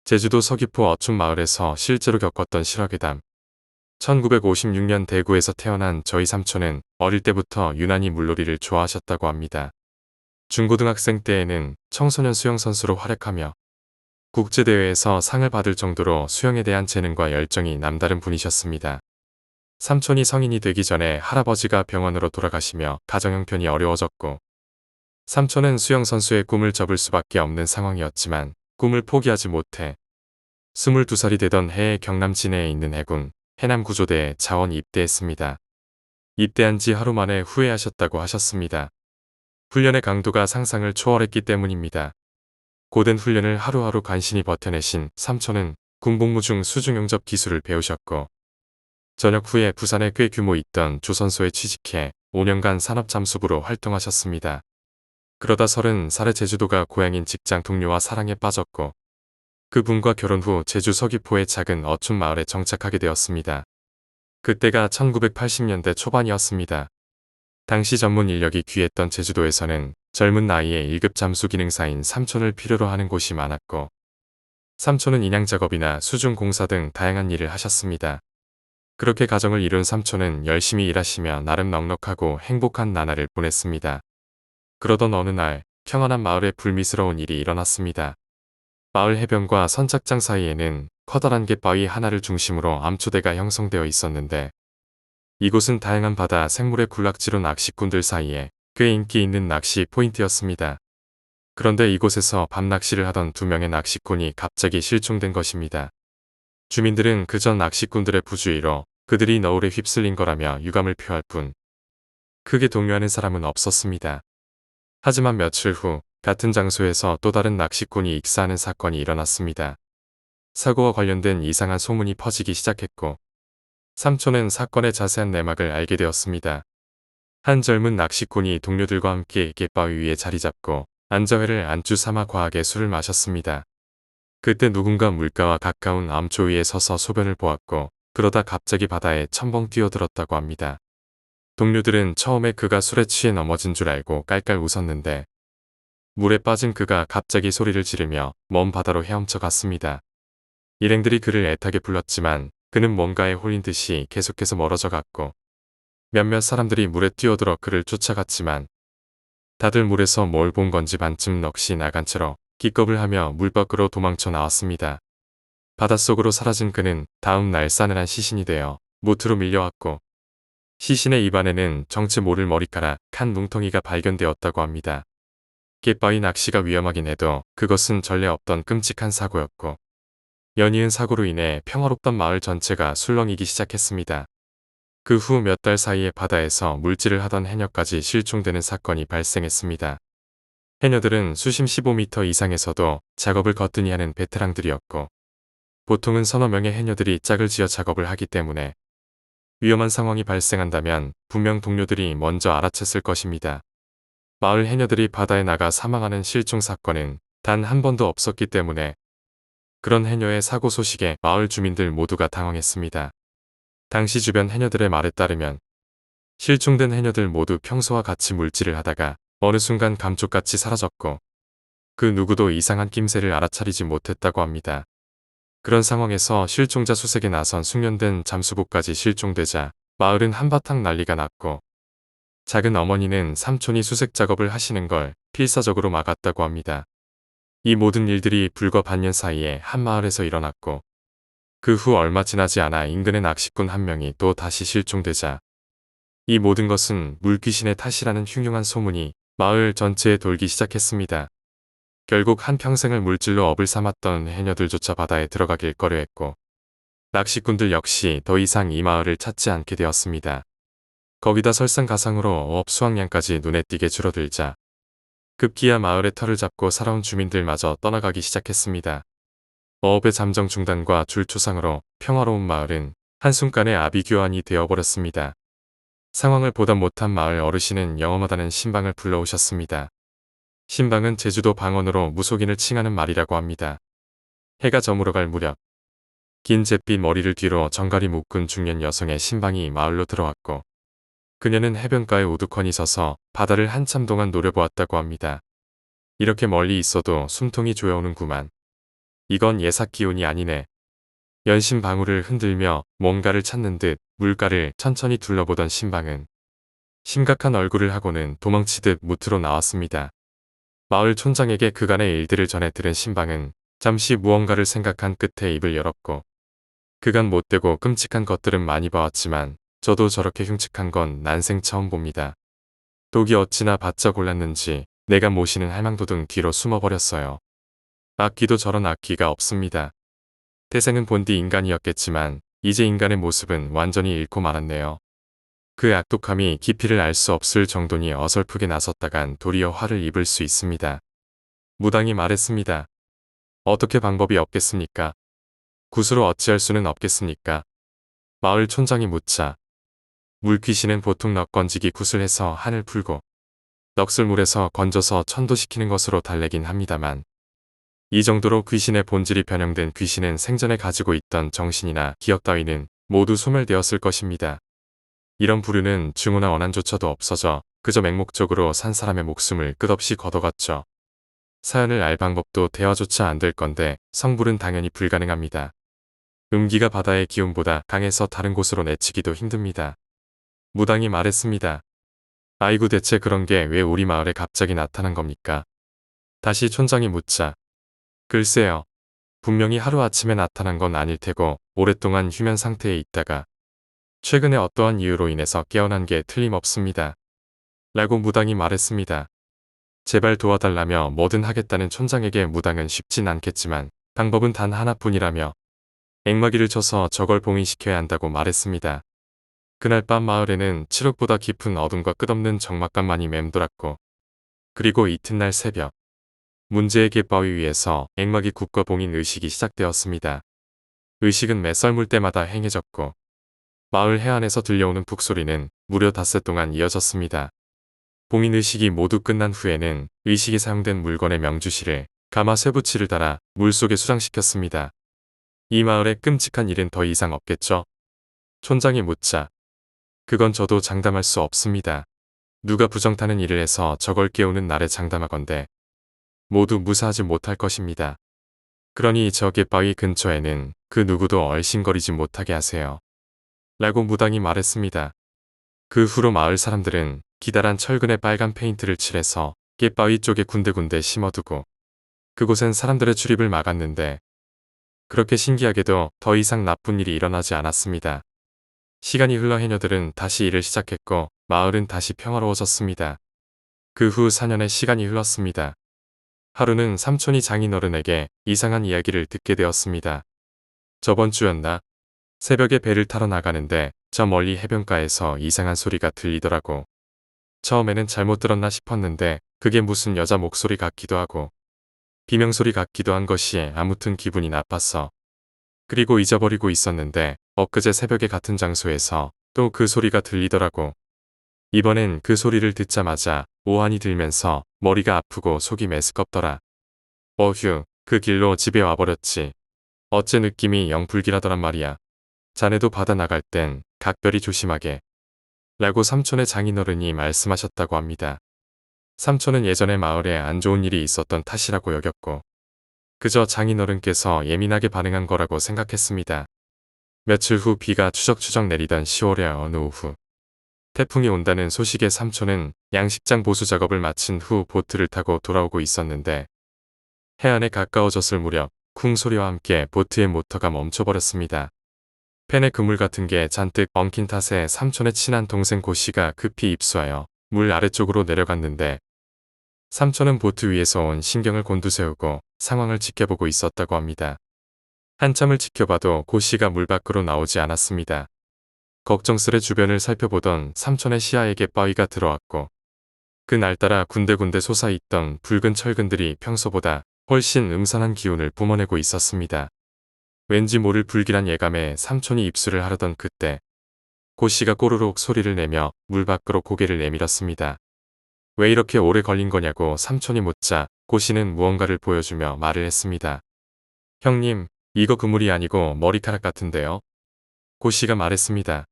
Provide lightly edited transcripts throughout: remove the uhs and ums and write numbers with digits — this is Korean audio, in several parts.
제주도 서귀포 어촌 마을에서 실제로 겪었던 실화괴담. 1956년 대구에서 태어난 저희 삼촌은 어릴 때부터 유난히 물놀이를 좋아하셨다고 합니다. 중고등학생 때에는 청소년 수영 선수로 활약하며 국제대회에서 상을 받을 정도로 수영에 대한 재능과 열정이 남다른 분이셨습니다. 삼촌이 성인이 되기 전에 할아버지가 병원으로 돌아가시며 가정 형편이 어려워졌고, 삼촌은 수영 선수의 꿈을 접을 수밖에 없는 상황이었지만 꿈을 포기하지 못해 22살이 되던 해에 경남 진해에 있는 해군 해남구조대에 자원 입대했습니다. 입대한 지 하루 만에 후회하셨다고 하셨습니다. 훈련의 강도가 상상을 초월했기 때문입니다. 고된 훈련을 하루하루 간신히 버텨내신 삼촌은 군복무 중 수중용접 기술을 배우셨고, 전역 후에 부산에 꽤 규모 있던 조선소에 취직해 5년간 산업잠수부로 활동하셨습니다. 그러다 30살에 제주도가 고향인 직장 동료와 사랑에 빠졌고, 그분과 결혼 후 제주 서귀포의 작은 어촌 마을에 정착하게 되었습니다. 그때가 1980년대 초반이었습니다. 당시 전문 인력이 귀했던 제주도에서는 젊은 나이에 1급 잠수 기능사인 삼촌을 필요로 하는 곳이 많았고, 삼촌은 인양 작업이나 수중 공사 등 다양한 일을 하셨습니다. 그렇게 가정을 이룬 삼촌은 열심히 일하시며 나름 넉넉하고 행복한 나날을 보냈습니다. 그러던 어느 날 평안한 마을에 불미스러운 일이 일어났습니다. 마을 해변과 선착장 사이에는 커다란 갯바위 하나를 중심으로 암초대가 형성되어 있었는데, 이곳은 다양한 바다 생물의 군락지로 낚시꾼들 사이에 꽤 인기 있는 낚시 포인트였습니다. 그런데 이곳에서 밤낚시를 하던 2명의 낚시꾼이 갑자기 실종된 것입니다. 주민들은 그저 낚시꾼들의 부주의로 그들이 너울에 휩쓸린 거라며 유감을 표할 뿐 크게 동요하는 사람은 없었습니다. 하지만 며칠 후 같은 장소에서 또 다른 낚시꾼이 익사하는 사건이 일어났습니다. 사고와 관련된 이상한 소문이 퍼지기 시작했고, 삼촌은 사건의 자세한 내막을 알게 되었습니다. 한 젊은 낚시꾼이 동료들과 함께 갯바위 위에 자리 잡고 안저회를 안주 삼아 과하게 술을 마셨습니다. 그때 누군가 물가와 가까운 암초 위에 서서 소변을 보았고, 그러다 갑자기 바다에 첨벙 뛰어들었다고 합니다. 동료들은 처음에 그가 술에 취해 넘어진 줄 알고 깔깔 웃었는데, 물에 빠진 그가 갑자기 소리를 지르며 먼 바다로 헤엄쳐 갔습니다. 일행들이 그를 애타게 불렀지만 그는 뭔가에 홀린 듯이 계속해서 멀어져 갔고, 몇몇 사람들이 물에 뛰어들어 그를 쫓아갔지만 다들 물에서 뭘 본 건지 반쯤 넋이 나간 채로 기겁을 하며 물 밖으로 도망쳐 나왔습니다. 바닷속으로 사라진 그는 다음 날 싸늘한 시신이 되어 모트로 밀려왔고, 시신의 입안에는 정체 모를 머리카락 한 뭉텅이가 발견되었다고 합니다. 갯바위 낚시가 위험하긴 해도 그것은 전례 없던 끔찍한 사고였고, 연이은 사고로 인해 평화롭던 마을 전체가 술렁이기 시작했습니다. 그 후 몇 달 사이에 바다에서 물질을 하던 해녀까지 실종되는 사건이 발생했습니다. 해녀들은 수심 15m 이상에서도 작업을 거뜬히 하는 베테랑들이었고, 보통은 서너 명의 해녀들이 짝을 지어 작업을 하기 때문에 위험한 상황이 발생한다면 분명 동료들이 먼저 알아챘을 것입니다. 마을 해녀들이 바다에 나가 사망하는 실종 사건은 단 한 번도 없었기 때문에 그런 해녀의 사고 소식에 마을 주민들 모두가 당황했습니다. 당시 주변 해녀들의 말에 따르면 실종된 해녀들 모두 평소와 같이 물질을 하다가 어느 순간 감쪽같이 사라졌고, 그 누구도 이상한 낌새를 알아차리지 못했다고 합니다. 그런 상황에서 실종자 수색에 나선 숙련된 잠수부까지 실종되자 마을은 한바탕 난리가 났고, 작은 어머니는 삼촌이 수색 작업을 하시는 걸 필사적으로 막았다고 합니다. 이 모든 일들이 불과 반년 사이에 한 마을에서 일어났고, 그 후 얼마 지나지 않아 인근의 낚시꾼 한 명이 또 다시 실종되자 이 모든 것은 물귀신의 탓이라는 흉흉한 소문이 마을 전체에 돌기 시작했습니다. 결국 한평생을 물질로 업을 삼았던 해녀들조차 바다에 들어가길 꺼려했고, 낚시꾼들 역시 더 이상 이 마을을 찾지 않게 되었습니다. 거기다 설상가상으로 어업 수확량까지 눈에 띄게 줄어들자 급기야 마을의 털을 잡고 살아온 주민들마저 떠나가기 시작했습니다. 어업의 잠정 중단과 줄초상으로 평화로운 마을은 한순간에 아비규환이 되어버렸습니다. 상황을 보다 못한 마을 어르신은 영험하다는 신방을 불러오셨습니다. 신방은 제주도 방언으로 무속인을 칭하는 말이라고 합니다. 해가 저물어갈 무렵 긴 잿빛 머리를 뒤로 정갈이 묶은 중년 여성의 신방이 마을로 들어왔고, 그녀는 해변가에 우두커니 서서 바다를 한참 동안 노려보았다고 합니다. 이렇게 멀리 있어도 숨통이 조여오는구만. 이건 예삭 기운이 아니네. 연신 방울을 흔들며 뭔가를 찾는 듯 물가를 천천히 둘러보던 신방은 심각한 얼굴을 하고는 도망치듯 무트로 나왔습니다. 마을 촌장에게 그간의 일들을 전해 들은 신방은 잠시 무언가를 생각한 끝에 입을 열었고, 그간 못되고 끔찍한 것들은 많이 봐왔지만 저도 저렇게 흉측한 건 난생 처음 봅니다. 독이 어찌나 바짝 골랐는지 내가 모시는 할망도등 뒤로 숨어버렸어요. 악귀도 저런 악귀가 없습니다. 태생은 본디 인간이었겠지만 이제 인간의 모습은 완전히 잃고 말았네요. 그 악독함이 깊이를 알 수 없을 정도니 어설프게 나섰다간 도리어 화를 입을 수 있습니다. 무당이 말했습니다. 어떻게 방법이 없겠습니까? 굿으로 어찌할 수는 없겠습니까? 마을 촌장이 묻자 물귀신은 보통 넋 건지기 굿을 해서 한을 풀고 넋을 물에서 건져서 천도시키는 것으로 달래긴 합니다만, 이 정도로 귀신의 본질이 변형된 귀신은 생전에 가지고 있던 정신이나 기억 따위는 모두 소멸되었을 것입니다. 이런 부류는 증오나 원한조차도 없어져 그저 맹목적으로 산 사람의 목숨을 끝없이 걷어갔죠. 사연을 알 방법도 대화조차 안 될 건데 성불은 당연히 불가능합니다. 음기가 바다의 기운보다 강해서 다른 곳으로 내치기도 힘듭니다. 무당이 말했습니다. 아이고 대체 그런 게 왜 우리 마을에 갑자기 나타난 겁니까? 다시 촌장이 묻자 글쎄요. 분명히 하루아침에 나타난 건 아닐 테고 오랫동안 휴면 상태에 있다가 최근에 어떠한 이유로 인해서 깨어난 게 틀림없습니다. 라고 무당이 말했습니다. 제발 도와달라며 뭐든 하겠다는 촌장에게 무당은 쉽진 않겠지만 방법은 단 하나뿐이라며 앵마기를 쳐서 저걸 봉인시켜야 한다고 말했습니다. 그날 밤 마을에는 칠흑보다 깊은 어둠과 끝없는 적막감만이 맴돌았고, 그리고 이튿날 새벽 문제의 갯바위 위에서 앵마기 굿과 봉인 의식이 시작되었습니다. 의식은 매 썰물 때마다 행해졌고 마을 해안에서 들려오는 북소리는 무려 닷새 동안 이어졌습니다. 봉인 의식이 모두 끝난 후에는 의식이 사용된 물건의 명주실을 가마 쇠붙이를 달아 물속에 수장시켰습니다. 이 마을에 끔찍한 일은 더 이상 없겠죠? 촌장이 묻자 그건 저도 장담할 수 없습니다. 누가 부정타는 일을 해서 저걸 깨우는 날에 장담하건대 모두 무사하지 못할 것입니다. 그러니 저 갯바위 근처에는 그 누구도 얼씬거리지 못하게 하세요. 라고 무당이 말했습니다. 그 후로 마을 사람들은 기다란 철근에 빨간 페인트를 칠해서 갯바위 쪽에 군데군데 심어두고 그곳엔 사람들의 출입을 막았는데, 그렇게 신기하게도 더 이상 나쁜 일이 일어나지 않았습니다. 시간이 흘러 해녀들은 다시 일을 시작했고 마을은 다시 평화로워졌습니다. 그 후 4년의 시간이 흘렀습니다. 하루는 삼촌이 장인어른에게 이상한 이야기를 듣게 되었습니다. 저번 주였나? 새벽에 배를 타러 나가는데 저 멀리 해변가에서 이상한 소리가 들리더라고. 처음에는 잘못 들었나 싶었는데 그게 무슨 여자 목소리 같기도 하고 비명소리 같기도 한 것이 아무튼 기분이 나빴어. 그리고 잊어버리고 있었는데 엊그제 새벽에 같은 장소에서 또 그 소리가 들리더라고. 이번엔 그 소리를 듣자마자 오한이 들면서 머리가 아프고 속이 메스껍더라. 어휴, 그 길로 집에 와버렸지. 어째 느낌이 영 불길하더란 말이야. 자네도 바다 나갈 땐 각별히 조심하게. 라고 삼촌의 장인어른이 말씀하셨다고 합니다. 삼촌은 예전에 마을에 안 좋은 일이 있었던 탓이라고 여겼고 그저 장인어른께서 예민하게 반응한 거라고 생각했습니다. 며칠 후 비가 추적추적 내리던 10월의 어느 오후 태풍이 온다는 소식에 삼촌은 양식장 보수 작업을 마친 후 보트를 타고 돌아오고 있었는데 해안에 가까워졌을 무렵 쿵 소리와 함께 보트의 모터가 멈춰버렸습니다. 팬에 그물 같은 게 잔뜩 엉킨 탓에 삼촌의 친한 동생 고씨가 급히 입수하여 물 아래쪽으로 내려갔는데 삼촌은 보트 위에서 온 신경을 곤두세우고 상황을 지켜보고 있었다고 합니다. 한참을 지켜봐도 고씨가 물 밖으로 나오지 않았습니다. 걱정스레 주변을 살펴보던 삼촌의 시야에 갯바위가 들어왔고 그날따라 군데군데 솟아있던 붉은 철근들이 평소보다 훨씬 음산한 기운을 뿜어내고 있었습니다. 왠지 모를 불길한 예감에 삼촌이 입술을 하려던 그때 고씨가 꼬르륵 소리를 내며 물 밖으로 고개를 내밀었습니다. 왜 이렇게 오래 걸린 거냐고 삼촌이 묻자 고씨는 무언가를 보여주며 말을 했습니다. 형님, 이거 그물이 아니고 머리카락 같은데요? 고씨가 말했습니다.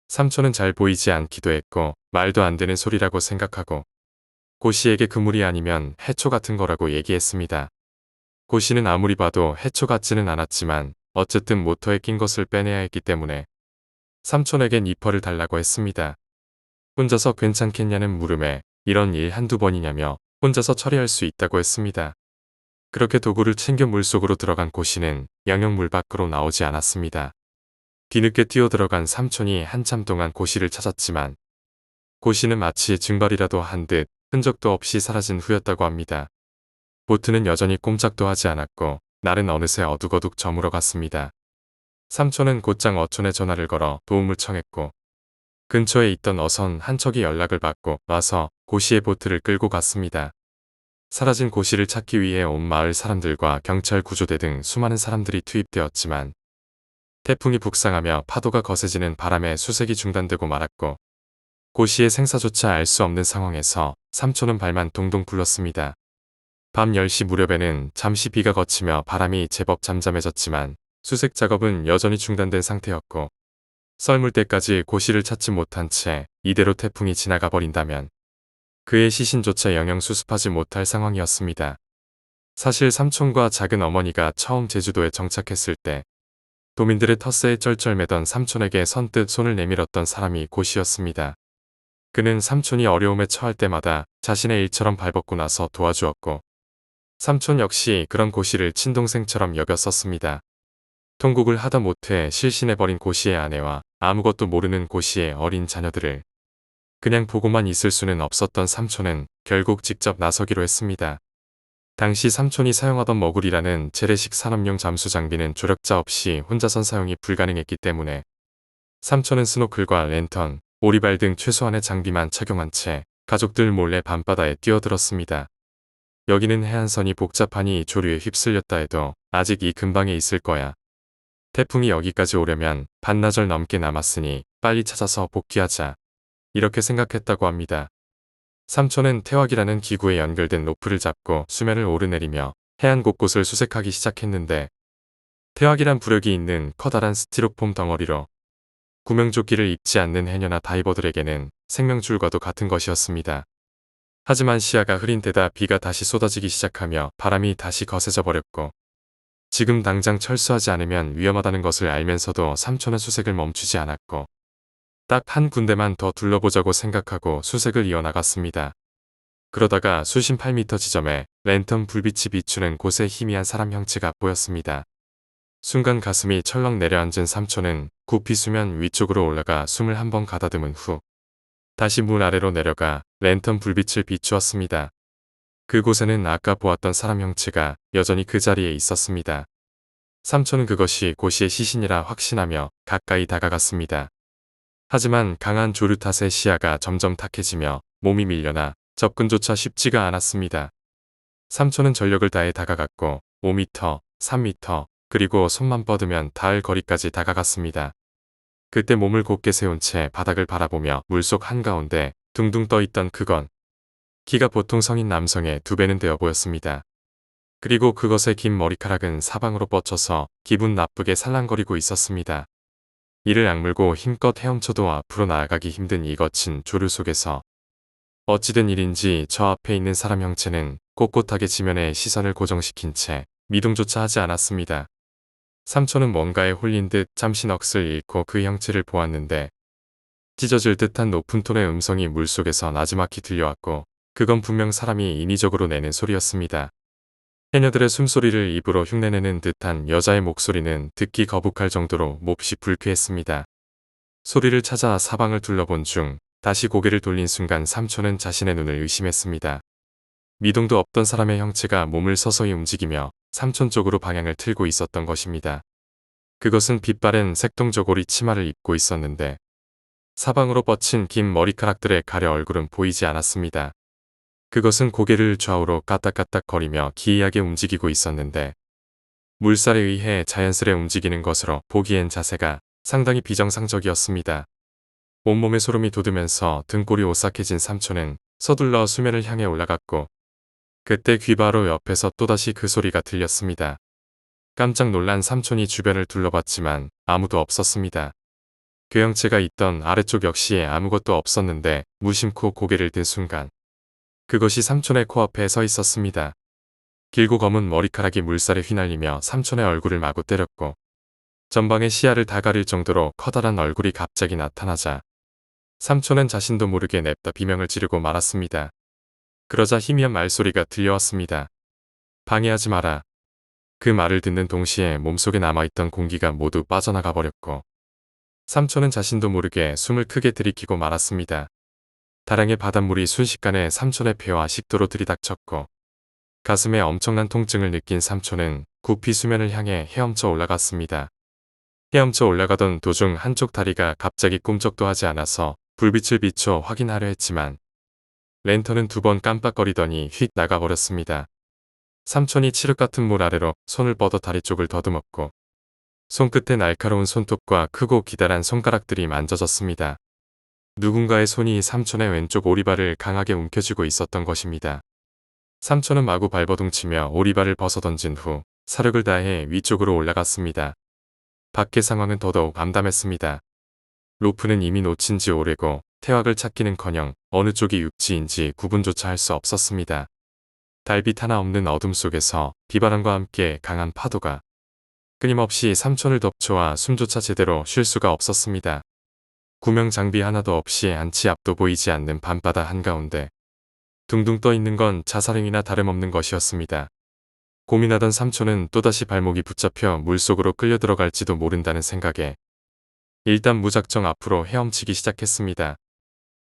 삼촌은 잘 보이지 않기도 했고 말도 안 되는 소리라고 생각하고 고씨에게 그물이 아니면 해초 같은 거라고 얘기했습니다. 고씨는 아무리 봐도 해초 같지는 않았지만 어쨌든 모터에 낀 것을 빼내야 했기 때문에 삼촌에겐 2퍼를 달라고 했습니다. 혼자서 괜찮겠냐는 물음에 이런 일 한두 번이냐며 혼자서 처리할 수 있다고 했습니다. 그렇게 도구를 챙겨 물속으로 들어간 고씨는 영영 물 밖으로 나오지 않았습니다. 뒤늦게 뛰어들어간 삼촌이 한참 동안 고씨를 찾았지만 고씨는 마치 증발이라도 한 듯 흔적도 없이 사라진 후였다고 합니다. 보트는 여전히 꼼짝도 하지 않았고 날은 어느새 어둑어둑 저물어 갔습니다. 삼촌은 곧장 어촌에 전화를 걸어 도움을 청했고 근처에 있던 어선 한 척이 연락을 받고 와서 고씨의 보트를 끌고 갔습니다. 사라진 고씨를 찾기 위해 온 마을 사람들과 경찰 구조대 등 수많은 사람들이 투입되었지만 태풍이 북상하며 파도가 거세지는 바람에 수색이 중단되고 말았고 고씨의 생사조차 알 수 없는 상황에서 삼촌은 발만 동동 굴렀습니다. 밤 10시 무렵에는 잠시 비가 그치며 바람이 제법 잠잠해졌지만 수색 작업은 여전히 중단된 상태였고 썰물 때까지 고씨를 찾지 못한 채 이대로 태풍이 지나가 버린다면 그의 시신조차 영영 수습하지 못할 상황이었습니다. 사실 삼촌과 작은 어머니가 처음 제주도에 정착했을 때 도민들의 텃세에 쩔쩔매던 삼촌에게 선뜻 손을 내밀었던 사람이 고씨였습니다. 그는 삼촌이 어려움에 처할 때마다 자신의 일처럼 발벗고 나서 도와주었고 삼촌 역시 그런 고씨를 친동생처럼 여겼었습니다. 통곡을 하다 못해 실신해버린 고씨의 아내와 아무것도 모르는 고씨의 어린 자녀들을 그냥 보고만 있을 수는 없었던 삼촌은 결국 직접 나서기로 했습니다. 당시 삼촌이 사용하던 머글이라는 재래식 산업용 잠수 장비는 조력자 없이 혼자선 사용이 불가능했기 때문에 삼촌은 스노클과 랜턴, 오리발 등 최소한의 장비만 착용한 채 가족들 몰래 밤바다에 뛰어들었습니다. 여기는 해안선이 복잡하니 조류에 휩쓸렸다 해도 아직 이 근방에 있을 거야. 태풍이 여기까지 오려면 반나절 넘게 남았으니 빨리 찾아서 복귀하자. 이렇게 생각했다고 합니다. 삼촌은 태왁이라는 기구에 연결된 로프를 잡고 수면을 오르내리며 해안 곳곳을 수색하기 시작했는데 태왁이란 부력이 있는 커다란 스티로폼 덩어리로 구명조끼를 입지 않는 해녀나 다이버들에게는 생명줄과도 같은 것이었습니다. 하지만 시야가 흐린 데다 비가 다시 쏟아지기 시작하며 바람이 다시 거세져 버렸고 지금 당장 철수하지 않으면 위험하다는 것을 알면서도 삼촌은 수색을 멈추지 않았고 딱 한 군데만 더 둘러보자고 생각하고 수색을 이어나갔습니다. 그러다가 수심 8m 지점에 랜턴 불빛이 비추는 곳에 희미한 사람 형체가 보였습니다. 순간 가슴이 철렁 내려앉은 삼촌은 급히 수면 위쪽으로 올라가 숨을 한번 가다듬은 후 다시 물 아래로 내려가 랜턴 불빛을 비추었습니다. 그곳에는 아까 보았던 사람 형체가 여전히 그 자리에 있었습니다. 삼촌은 그것이 고씨의 시신이라 확신하며 가까이 다가갔습니다. 하지만 강한 조류 탓에 시야가 점점 탁해지며 몸이 밀려나 접근조차 쉽지가 않았습니다. 삼촌은 전력을 다해 다가갔고 5m, 3m, 그리고 손만 뻗으면 닿을 거리까지 다가갔습니다. 그때 몸을 곧게 세운 채 바닥을 바라보며 물속 한가운데 둥둥 떠있던 그건 키가 보통 성인 남성의 2배는 되어 보였습니다. 그리고 그것의 긴 머리카락은 사방으로 뻗쳐서 기분 나쁘게 살랑거리고 있었습니다. 이를 악물고 힘껏 헤엄쳐도 앞으로 나아가기 힘든 이 거친 조류 속에서 어찌된 일인지 저 앞에 있는 사람 형체는 꼿꼿하게 지면에 시선을 고정시킨 채 미동조차 하지 않았습니다. 삼촌은 뭔가에 홀린 듯 잠시 넋을 잃고 그 형체를 보았는데 찢어질 듯한 높은 톤의 음성이 물속에서 나지막히 들려왔고 그건 분명 사람이 인위적으로 내는 소리였습니다. 해녀들의 숨소리를 입으로 흉내내는 듯한 여자의 목소리는 듣기 거북할 정도로 몹시 불쾌했습니다. 소리를 찾아 사방을 둘러본 중 다시 고개를 돌린 순간 삼촌은 자신의 눈을 의심했습니다. 미동도 없던 사람의 형체가 몸을 서서히 움직이며 삼촌 쪽으로 방향을 틀고 있었던 것입니다. 그것은 빛바랜 색동저고리 치마를 입고 있었는데 사방으로 뻗친 긴 머리카락들의 가려 얼굴은 보이지 않았습니다. 그것은 고개를 좌우로 까딱까딱거리며 기이하게 움직이고 있었는데 물살에 의해 자연스레 움직이는 것으로 보기엔 자세가 상당히 비정상적이었습니다. 온몸에 소름이 돋으면서 등골이 오싹해진 삼촌은 서둘러 수면을 향해 올라갔고 그때 귀 바로 옆에서 또다시 그 소리가 들렸습니다. 깜짝 놀란 삼촌이 주변을 둘러봤지만 아무도 없었습니다. 그 형체가 있던 아래쪽 역시 아무것도 없었는데 무심코 고개를 든 순간 그것이 삼촌의 코앞에 서 있었습니다. 길고 검은 머리카락이 물살에 휘날리며 삼촌의 얼굴을 마구 때렸고 전방의 시야를 다 가릴 정도로 커다란 얼굴이 갑자기 나타나자 삼촌은 자신도 모르게 냅다 비명을 지르고 말았습니다. 그러자 희미한 말소리가 들려왔습니다. 방해하지 마라. 그 말을 듣는 동시에 몸속에 남아있던 공기가 모두 빠져나가 버렸고 삼촌은 자신도 모르게 숨을 크게 들이키고 말았습니다. 다량의 바닷물이 순식간에 삼촌의 폐와 식도로 들이닥쳤고 가슴에 엄청난 통증을 느낀 삼촌은 급히 수면을 향해 헤엄쳐 올라갔습니다. 헤엄쳐 올라가던 도중 한쪽 다리가 갑자기 꿈쩍도 하지 않아서 불빛을 비춰 확인하려 했지만 랜턴은 2번 깜빡거리더니 휙 나가버렸습니다. 삼촌이 칠흑 같은 물 아래로 손을 뻗어 다리 쪽을 더듬었고 손끝에 날카로운 손톱과 크고 기다란 손가락들이 만져졌습니다. 누군가의 손이 삼촌의 왼쪽 오리발을 강하게 움켜쥐고 있었던 것입니다. 삼촌은 마구 발버둥치며 오리발을 벗어던진 후 사력을 다해 위쪽으로 올라갔습니다. 밖의 상황은 더더욱 암담했습니다. 로프는 이미 놓친 지 오래고 태왁을 찾기는커녕 어느 쪽이 육지인지 구분조차 할 수 없었습니다. 달빛 하나 없는 어둠 속에서 비바람과 함께 강한 파도가 끊임없이 삼촌을 덮쳐와 숨조차 제대로 쉴 수가 없었습니다. 구명 장비 하나도 없이 안치 앞도 보이지 않는 밤바다 한가운데 둥둥 떠 있는 건 자살행위나 다름없는 것이었습니다. 고민하던 삼촌은 또다시 발목이 붙잡혀 물속으로 끌려 들어갈지도 모른다는 생각에 일단 무작정 앞으로 헤엄치기 시작했습니다.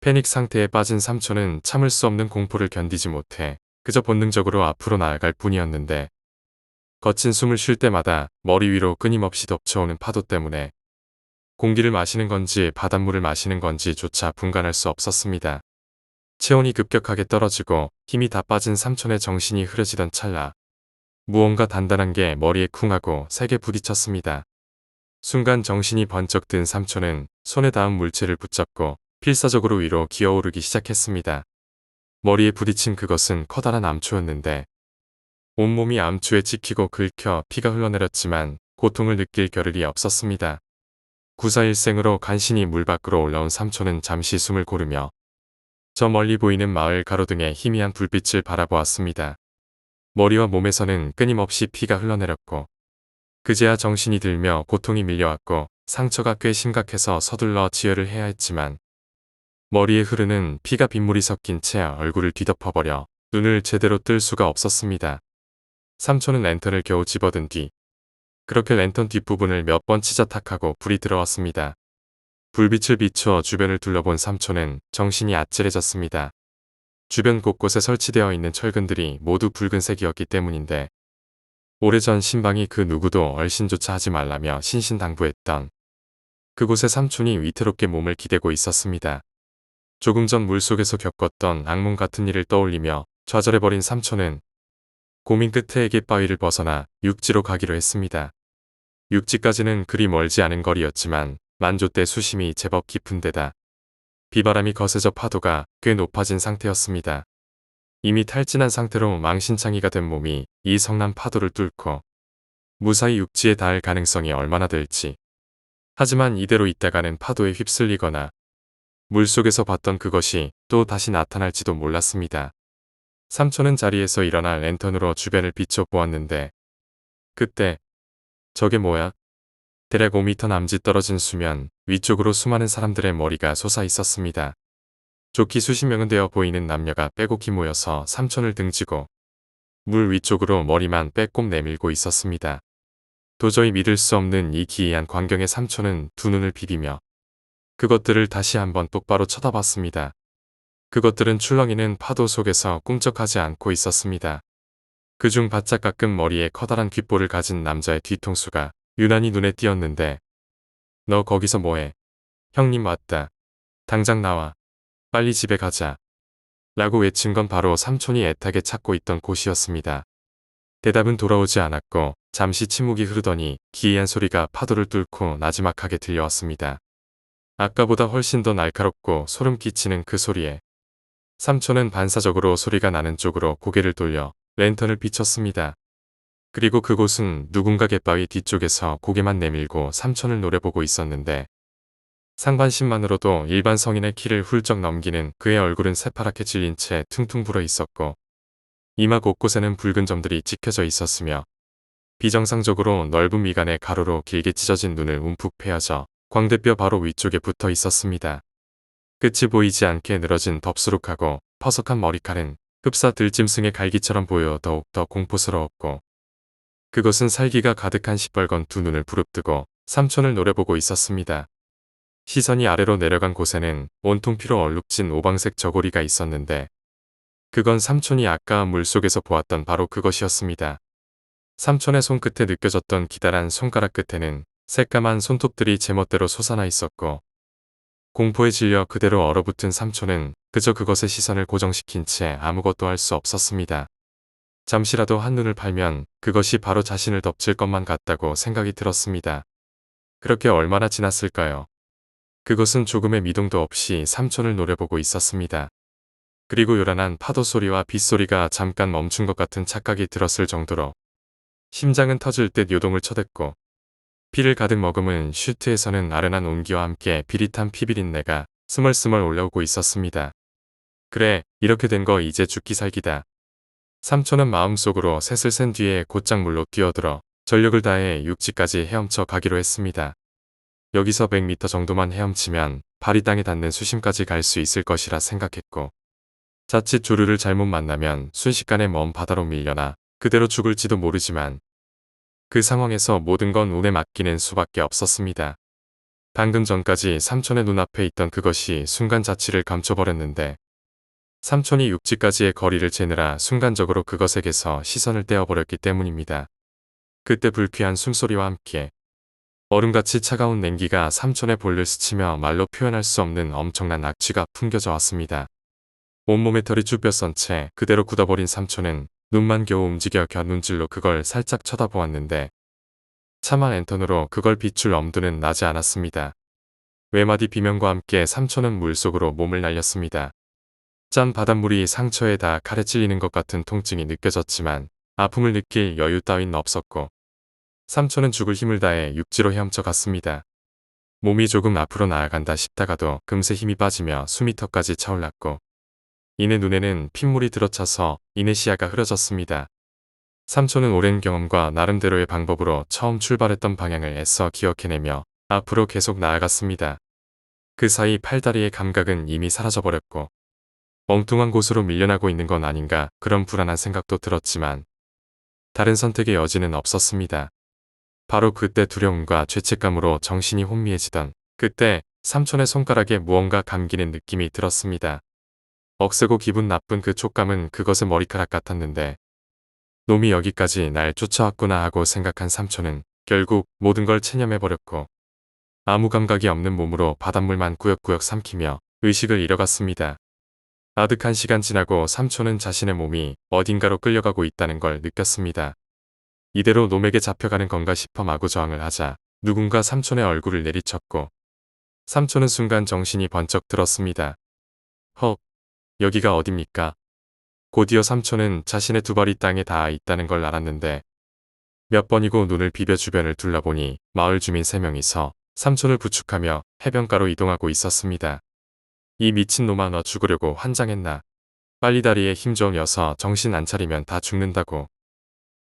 패닉 상태에 빠진 삼촌은 참을 수 없는 공포를 견디지 못해 그저 본능적으로 앞으로 나아갈 뿐이었는데 거친 숨을 쉴 때마다 머리 위로 끊임없이 덮쳐오는 파도 때문에 공기를 마시는 건지 바닷물을 마시는 건지조차 분간할 수 없었습니다. 체온이 급격하게 떨어지고 힘이 다 빠진 삼촌의 정신이 흐려지던 찰나 무언가 단단한 게 머리에 쿵 하고 세게 부딪혔습니다. 순간 정신이 번쩍 든 삼촌은 손에 닿은 물체를 붙잡고 필사적으로 위로 기어오르기 시작했습니다. 머리에 부딪힌 그것은 커다란 암초였는데 온몸이 암초에 찍히고 긁혀 피가 흘러내렸지만 고통을 느낄 겨를이 없었습니다. 구사일생으로 간신히 물 밖으로 올라온 삼촌은 잠시 숨을 고르며 저 멀리 보이는 마을 가로등의 희미한 불빛을 바라보았습니다. 머리와 몸에서는 끊임없이 피가 흘러내렸고 그제야 정신이 들며 고통이 밀려왔고 상처가 꽤 심각해서 서둘러 지혈을 해야 했지만 머리에 흐르는 피가 빗물이 섞인 채 얼굴을 뒤덮어버려 눈을 제대로 뜰 수가 없었습니다. 삼촌은 랜턴을 겨우 집어든 뒤 그렇게 랜턴 뒷부분을 몇 번 치자탁하고 불이 들어왔습니다. 불빛을 비춰 주변을 둘러본 삼촌은 정신이 아찔해졌습니다. 주변 곳곳에 설치되어 있는 철근들이 모두 붉은색이었기 때문인데 오래전 신방이 그 누구도 얼씬조차 하지 말라며 신신당부했던 그곳에 삼촌이 위태롭게 몸을 기대고 있었습니다. 조금 전 물속에서 겪었던 악몽 같은 일을 떠올리며 좌절해버린 삼촌은 고민 끝에 애깃바위를 벗어나 육지로 가기로 했습니다. 육지까지는 그리 멀지 않은 거리였지만 만조대 수심이 제법 깊은 데다 비바람이 거세져 파도가 꽤 높아진 상태였습니다. 이미 탈진한 상태로 망신창이가 된 몸이 이 성난 파도를 뚫고 무사히 육지에 닿을 가능성이 얼마나 될지. 하지만 이대로 있다가는 파도에 휩쓸리거나 물속에서 봤던 그것이 또 다시 나타날지도 몰랐습니다. 삼촌은 자리에서 일어나 랜턴으로 주변을 비춰보았는데 그때 저게 뭐야? 대략 5m 남짓 떨어진 수면 위쪽으로 수많은 사람들의 머리가 솟아 있었습니다. 좋기 수십 명은 되어 보이는 남녀가 빼곡히 모여서 삼촌을 등지고 물 위쪽으로 머리만 빼꼼 내밀고 있었습니다. 도저히 믿을 수 없는 이 기이한 광경에 삼촌은 두 눈을 비비며 그것들을 다시 한번 똑바로 쳐다봤습니다. 그것들은 출렁이는 파도 속에서 꿈쩍하지 않고 있었습니다. 그중 바짝 깎은 머리에 커다란 귓볼을 가진 남자의 뒤통수가 유난히 눈에 띄었는데 너 거기서 뭐해? 형님 왔다. 당장 나와. 빨리 집에 가자. 라고 외친 건 바로 삼촌이 애타게 찾고 있던 곳이었습니다. 대답은 돌아오지 않았고 잠시 침묵이 흐르더니 기이한 소리가 파도를 뚫고 나지막하게 들려왔습니다. 아까보다 훨씬 더 날카롭고 소름 끼치는 그 소리에 삼촌은 반사적으로 소리가 나는 쪽으로 고개를 돌려 랜턴을 비췄습니다. 그리고 그곳은 누군가 갯바위 뒤쪽에서 고개만 내밀고 삼촌을 노려보고 있었는데 상반신만으로도 일반 성인의 키를 훌쩍 넘기는 그의 얼굴은 새파랗게 질린 채 퉁퉁 불어 있었고 이마 곳곳에는 붉은 점들이 찍혀져 있었으며 비정상적으로 넓은 미간에 가로로 길게 찢어진 눈을 움푹 패여져 광대뼈 바로 위쪽에 붙어 있었습니다. 끝이 보이지 않게 늘어진 덥수룩하고 퍼석한 머리칼은 흡사 들짐승의 갈기처럼 보여 더욱더 공포스러웠고 그것은 살기가 가득한 시뻘건 두 눈을 부릅뜨고 삼촌을 노려보고 있었습니다. 시선이 아래로 내려간 곳에는 온통 피로 얼룩진 오방색 저고리가 있었는데 그건 삼촌이 아까 물속에서 보았던 바로 그것이었습니다. 삼촌의 손끝에 느껴졌던 기다란 손가락 끝에는 새까만 손톱들이 제멋대로 솟아나 있었고 공포에 질려 그대로 얼어붙은 삼촌은 그저 그것에 시선을 고정시킨 채 아무것도 할 수 없었습니다. 잠시라도 한눈을 팔면 그것이 바로 자신을 덮칠 것만 같다고 생각이 들었습니다. 그렇게 얼마나 지났을까요? 그것은 조금의 미동도 없이 삼촌을 노려보고 있었습니다. 그리고 요란한 파도 소리와 빗소리가 잠깐 멈춘 것 같은 착각이 들었을 정도로 심장은 터질 듯 요동을 쳐댔고 피를 가득 머금은 슈트에서는 아련한 온기와 함께 비릿한 피비린내가 스멀스멀 올라오고 있었습니다. 그래, 이렇게 된 거 이제 죽기 살기다. 삼촌은 마음속으로 셋을 센 뒤에 곧장 물로 뛰어들어 전력을 다해 육지까지 헤엄쳐 가기로 했습니다. 여기서 100m 정도만 헤엄치면 발이 땅에 닿는 수심까지 갈 수 있을 것이라 생각했고 자칫 조류를 잘못 만나면 순식간에 먼 바다로 밀려나 그대로 죽을지도 모르지만 그 상황에서 모든 건 운에 맡기는 수밖에 없었습니다. 방금 전까지 삼촌의 눈앞에 있던 그것이 순간 자취를 감춰버렸는데 삼촌이 육지까지의 거리를 재느라 순간적으로 그것에게서 시선을 떼어버렸기 때문입니다. 그때 불쾌한 숨소리와 함께 얼음같이 차가운 냉기가 삼촌의 볼을 스치며 말로 표현할 수 없는 엄청난 악취가 풍겨져 왔습니다. 온몸에 털이 쭉 뼈선 채 그대로 굳어버린 삼촌은 눈만 겨우 움직여 곁눈질로 그걸 살짝 쳐다보았는데 차마 랜턴으로 그걸 비출 엄두는 나지 않았습니다. 외마디 비명과 함께 삼촌은 물속으로 몸을 날렸습니다. 짠 바닷물이 상처에 다 칼에 찔리는 것 같은 통증이 느껴졌지만 아픔을 느낄 여유 따윈 없었고 삼촌은 죽을 힘을 다해 육지로 헤엄쳐 갔습니다. 몸이 조금 앞으로 나아간다 싶다가도 금세 힘이 빠지며 숨이 턱까지 차올랐고 이내 눈에는 핏물이 들어차서 이내 시야가 흐려졌습니다. 삼촌은 오랜 경험과 나름대로의 방법으로 처음 출발했던 방향을 애써 기억해내며 앞으로 계속 나아갔습니다. 그 사이 팔다리의 감각은 이미 사라져버렸고 엉뚱한 곳으로 밀려나고 있는 건 아닌가 그런 불안한 생각도 들었지만 다른 선택의 여지는 없었습니다. 바로 그때 두려움과 죄책감으로 정신이 혼미해지던 그때 삼촌의 손가락에 무언가 감기는 느낌이 들었습니다. 억세고 기분 나쁜 그 촉감은 그것의 머리카락 같았는데 놈이 여기까지 날 쫓아왔구나 하고 생각한 삼촌은 결국 모든 걸 체념해버렸고 아무 감각이 없는 몸으로 바닷물만 꾸역꾸역 삼키며 의식을 잃어갔습니다. 아득한 시간 지나고 삼촌은 자신의 몸이 어딘가로 끌려가고 있다는 걸 느꼈습니다. 이대로 놈에게 잡혀가는 건가 싶어 마구 저항을 하자 누군가 삼촌의 얼굴을 내리쳤고 삼촌은 순간 정신이 번쩍 들었습니다. 헉, 여기가 어딥니까? 곧이어 삼촌은 자신의 두 발이 땅에 닿아 있다는 걸 알았는데 몇 번이고 눈을 비벼 주변을 둘러보니 마을 주민 3명이서 삼촌을 부축하며 해변가로 이동하고 있었습니다. 이 미친놈아 너 죽으려고 환장했나? 빨리 다리에 힘 좀 여서 정신 안 차리면 다 죽는다고.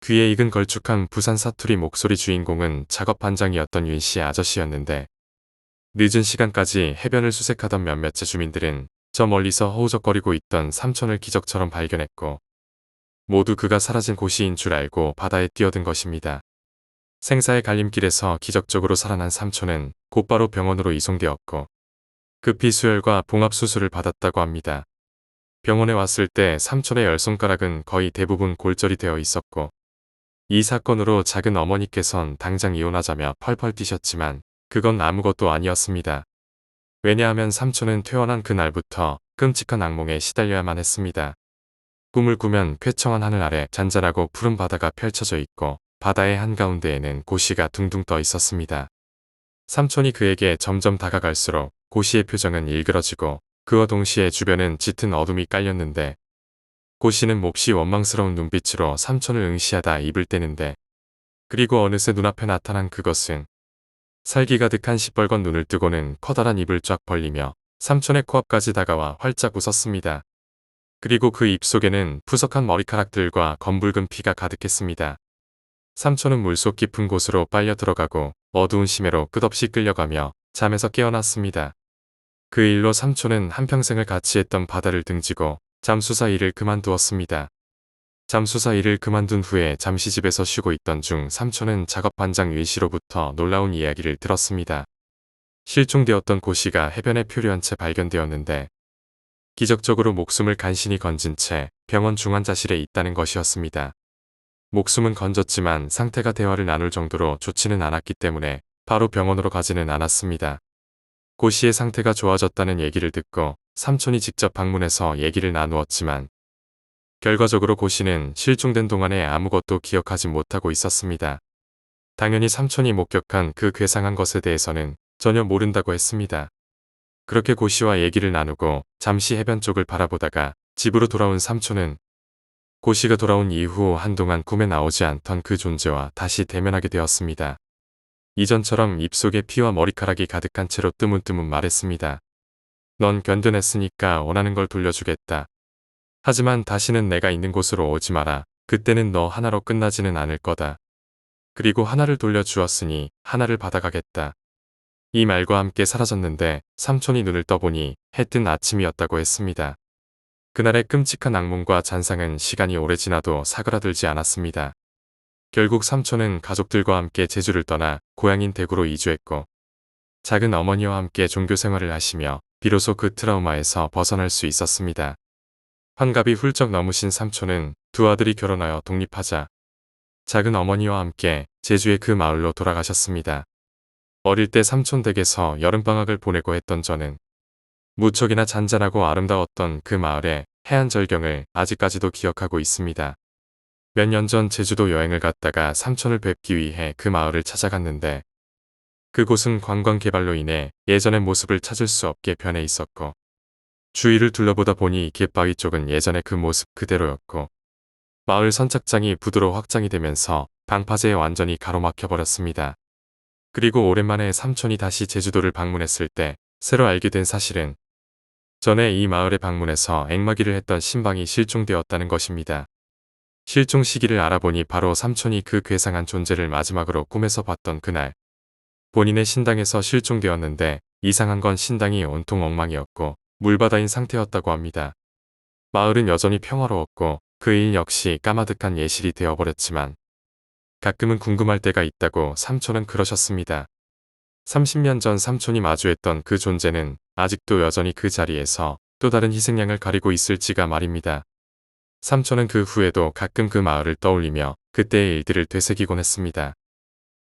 귀에 익은 걸쭉한 부산 사투리 목소리 주인공은 작업 반장이었던 윤씨 아저씨였는데 늦은 시간까지 해변을 수색하던 몇몇의 주민들은 저 멀리서 허우적거리고 있던 삼촌을 기적처럼 발견했고 모두 그가 사라진 곳인 줄 알고 바다에 뛰어든 것입니다. 생사의 갈림길에서 기적적으로 살아난 삼촌은 곧바로 병원으로 이송되었고 급히 수혈과 봉합수술을 받았다고 합니다. 병원에 왔을 때 삼촌의 열 손가락은 거의 대부분 골절이 되어 있었고 이 사건으로 작은 어머니께선 당장 이혼하자며 펄펄 뛰셨지만 그건 아무것도 아니었습니다. 왜냐하면 삼촌은 퇴원한 그날부터 끔찍한 악몽에 시달려야만 했습니다. 꿈을 꾸면 쾌청한 하늘 아래 잔잔하고 푸른 바다가 펼쳐져 있고 바다의 한가운데에는 고시가 둥둥 떠 있었습니다. 삼촌이 그에게 점점 다가갈수록 고시의 표정은 일그러지고 그와 동시에 주변은 짙은 어둠이 깔렸는데 고시는 몹시 원망스러운 눈빛으로 삼촌을 응시하다 입을 떼는데 그리고 어느새 눈앞에 나타난 그것은 살기 가득한 시뻘건 눈을 뜨고는 커다란 입을 쫙 벌리며 삼촌의 코앞까지 다가와 활짝 웃었습니다. 그리고 그 입속에는 푸석한 머리카락들과 검붉은 피가 가득했습니다. 삼촌은 물속 깊은 곳으로 빨려 들어가고 어두운 심해로 끝없이 끌려가며 잠에서 깨어났습니다. 그 일로 삼촌은 한평생을 같이 했던 바다를 등지고 잠수사 일을 그만두었습니다. 잠수사 일을 그만둔 후에 잠시 집에서 쉬고 있던 중 삼촌은 작업 반장 윤 씨로부터 놀라운 이야기를 들었습니다. 실종되었던 고 씨가 해변에 표류한 채 발견되었는데 기적적으로 목숨을 간신히 건진 채 병원 중환자실에 있다는 것이었습니다. 목숨은 건졌지만 상태가 대화를 나눌 정도로 좋지는 않았기 때문에 바로 병원으로 가지는 않았습니다. 고 씨의 상태가 좋아졌다는 얘기를 듣고 삼촌이 직접 방문해서 얘기를 나누었지만 결과적으로 고 씨는 실종된 동안에 아무것도 기억하지 못하고 있었습니다. 당연히 삼촌이 목격한 그 괴상한 것에 대해서는 전혀 모른다고 했습니다. 그렇게 고 씨와 얘기를 나누고 잠시 해변 쪽을 바라보다가 집으로 돌아온 삼촌은 고 씨가 돌아온 이후 한동안 꿈에 나오지 않던 그 존재와 다시 대면하게 되었습니다. 이전처럼 입속에 피와 머리카락이 가득한 채로 뜨문뜨문 말했습니다. 넌 견뎌냈으니까 원하는 걸 돌려주겠다. 하지만 다시는 내가 있는 곳으로 오지 마라. 그때는 너 하나로 끝나지는 않을 거다. 그리고 하나를 돌려주었으니 하나를 받아가겠다. 이 말과 함께 사라졌는데 삼촌이 눈을 떠보니 해 뜬 아침이었다고 했습니다. 그날의 끔찍한 악몽과 잔상은 시간이 오래 지나도 사그라들지 않았습니다. 결국 삼촌은 가족들과 함께 제주를 떠나 고향인 대구로 이주했고 작은 어머니와 함께 종교 생활을 하시며 비로소 그 트라우마에서 벗어날 수 있었습니다. 환갑이 훌쩍 넘으신 삼촌은 두 아들이 결혼하여 독립하자 작은 어머니와 함께 제주의 그 마을로 돌아가셨습니다. 어릴 때 삼촌 댁에서 여름방학을 보내고 했던 저는 무척이나 잔잔하고 아름다웠던 그 마을의 해안 절경을 아직까지도 기억하고 있습니다. 몇 년 전 제주도 여행을 갔다가 삼촌을 뵙기 위해 그 마을을 찾아갔는데 그곳은 관광 개발로 인해 예전의 모습을 찾을 수 없게 변해 있었고 주위를 둘러보다 보니 갯바위 쪽은 예전의 그 모습 그대로였고 마을 선착장이 부두로 확장이 되면서 방파제에 완전히 가로막혀 버렸습니다. 그리고 오랜만에 삼촌이 다시 제주도를 방문했을 때 새로 알게 된 사실은 전에 이 마을에 방문해서 앵마기를 했던 신방이 실종되었다는 것입니다. 실종 시기를 알아보니 바로 삼촌이 그 괴상한 존재를 마지막으로 꿈에서 봤던 그날 본인의 신당에서 실종되었는데 이상한 건 신당이 온통 엉망이었고 물바다인 상태였다고 합니다. 마을은 여전히 평화로웠고 그 일 역시 까마득한 예실이 되어버렸지만 가끔은 궁금할 때가 있다고 삼촌은 그러셨습니다. 30년 전 삼촌이 마주했던 그 존재는 아직도 여전히 그 자리에서 또 다른 희생양을 가리고 있을지가 말입니다. 삼촌은 그 후에도 가끔 그 마을을 떠올리며 그때의 일들을 되새기곤 했습니다.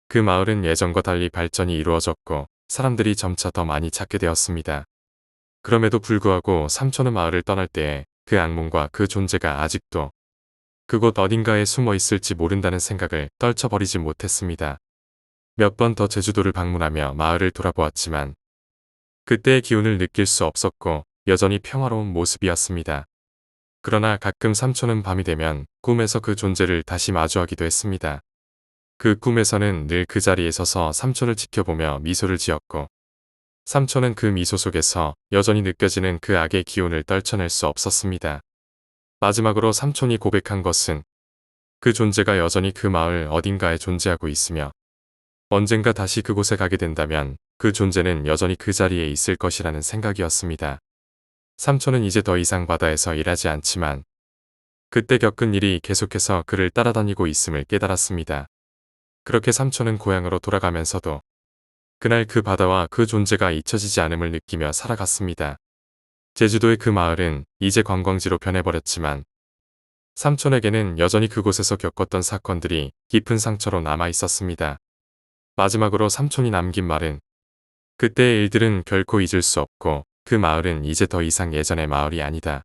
그 마을은 예전과 달리 발전이 이루어졌고 사람들이 점차 더 많이 찾게 되었습니다. 그럼에도 불구하고 삼촌은 마을을 떠날 때에 그 악몽과 그 존재가 아직도 그곳 어딘가에 숨어 있을지 모른다는 생각을 떨쳐버리지 못했습니다. 몇 번 더 제주도를 방문하며 마을을 돌아보았지만 그때의 기운을 느낄 수 없었고 여전히 평화로운 모습이었습니다. 그러나 가끔 삼촌은 밤이 되면 꿈에서 그 존재를 다시 마주하기도 했습니다. 그 꿈에서는 늘 그 자리에 서서 삼촌을 지켜보며 미소를 지었고 삼촌은 그 미소 속에서 여전히 느껴지는 그 악의 기운을 떨쳐낼 수 없었습니다. 마지막으로 삼촌이 고백한 것은 그 존재가 여전히 그 마을 어딘가에 존재하고 있으며 언젠가 다시 그곳에 가게 된다면 그 존재는 여전히 그 자리에 있을 것이라는 생각이었습니다. 삼촌은 이제 더 이상 바다에서 일하지 않지만 그때 겪은 일이 계속해서 그를 따라다니고 있음을 깨달았습니다. 그렇게 삼촌은 고향으로 돌아가면서도 그날 그 바다와 그 존재가 잊혀지지 않음을 느끼며 살아갔습니다. 제주도의 그 마을은 이제 관광지로 변해버렸지만 삼촌에게는 여전히 그곳에서 겪었던 사건들이 깊은 상처로 남아 있었습니다. 마지막으로 삼촌이 남긴 말은 그때의 일들은 결코 잊을 수 없고 그 마을은 이제 더 이상 예전의 마을이 아니다.